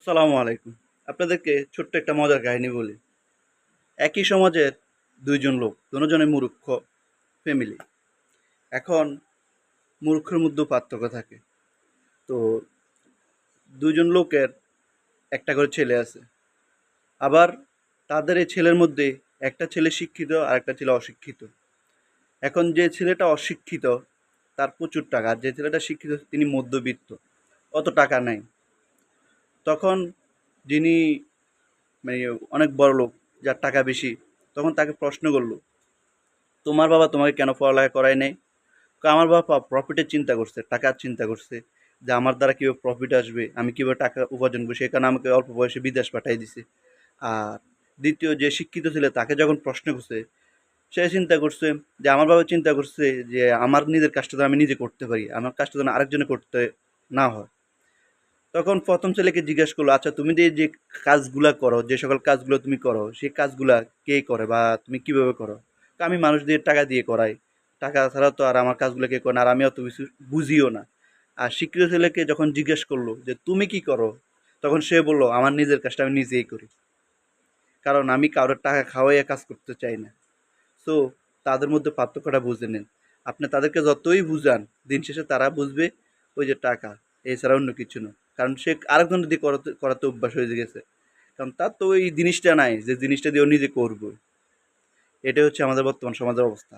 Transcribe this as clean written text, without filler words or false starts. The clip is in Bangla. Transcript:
সালামু আলাইকুম। আপনাদেরকে ছোট্ট একটা মজার কাহিনী বলি। একই সমাজের ২ জন লোক, দোনোজনে মূর্খ ফ্যামিলি। এখন মূর্খের মধ্যেও পার্থক্য থাকে। তো ২ জন লোকের একটা করে ছেলে আছে। আবার তাদের এই ছেলের মধ্যে একটা ছেলে শিক্ষিত আর একটা ছেলে অশিক্ষিত। এখন যে ছেলেটা অশিক্ষিত তার প্রচুর টাকা, আর যে ছেলেটা শিক্ষিত তিনি মধ্যবিত্ত, অত টাকা নাই। তখন যিনি মানে অনেক বড়লোক, যার টাকা বেশি, তখন তাকে প্রশ্ন করল, তোমার বাবা তোমাকে কেন পড়ালেখা করায় নাই? আমার বাবা প্রফিটের চিন্তা করছে, টাকার চিন্তা করছে, যে আমার দ্বারা কীভাবে প্রফিট আসবে, আমি কীভাবে টাকা উপার্জন করবো, সেই কারণে আমাকে অল্প বয়সে বিদেশ পাঠিয়ে দিছে। আর দ্বিতীয় যে শিক্ষিত ছেলে, তাকে যখন প্রশ্ন করছে, সে চিন্তা করছে যে আমার বাবা চিন্তা করছে যে আমার নিজের কাজটা যেন আমি নিজে করতে পারি, আমার কাজটা যেন আরেকজনে করতে না হয়। তখন প্রথম ছেলেকে জিজ্ঞেস করলো, আচ্ছা তুমি যে কাজগুলা করো, যে সকল কাজগুলো তুমি করো, সেই কাজগুলা কে করে বা তুমি কিভাবে করো? আমি মানুষ দিয়ে টাকা দিয়ে করাই, টাকা ছাড়া তো আর আমার কাজগুলো কে করে না, আর আমি অত কিছু বুঝিও না। আর শিক্ষিত ছেলেকে যখন জিজ্ঞেস করলো যে তুমি কি করো, তখন সে বলল আমার নিজের কাজটা আমি নিজেই করি, কারণ আমি কারোর টাকা খাওয়াইয়া কাজ করতে চাই না। সো তাদের মধ্যে পার্থক্যটা বুঝে নেন। আপনি তাদেরকে যতই বুঝান, দিন শেষে তারা বুঝবে ওই যে টাকা, এছাড়া অন্য কিছু না। কারণ সে আরেকজনের দিয়ে করাতে করাতে অভ্যাস হয়ে গেছে, কারণ তার তো ওই জিনিসটা নাই যে জিনিসটা দিয়ে ও নিজে করবে। এটাই হচ্ছে আমাদের বর্তমান সমাজের অবস্থা।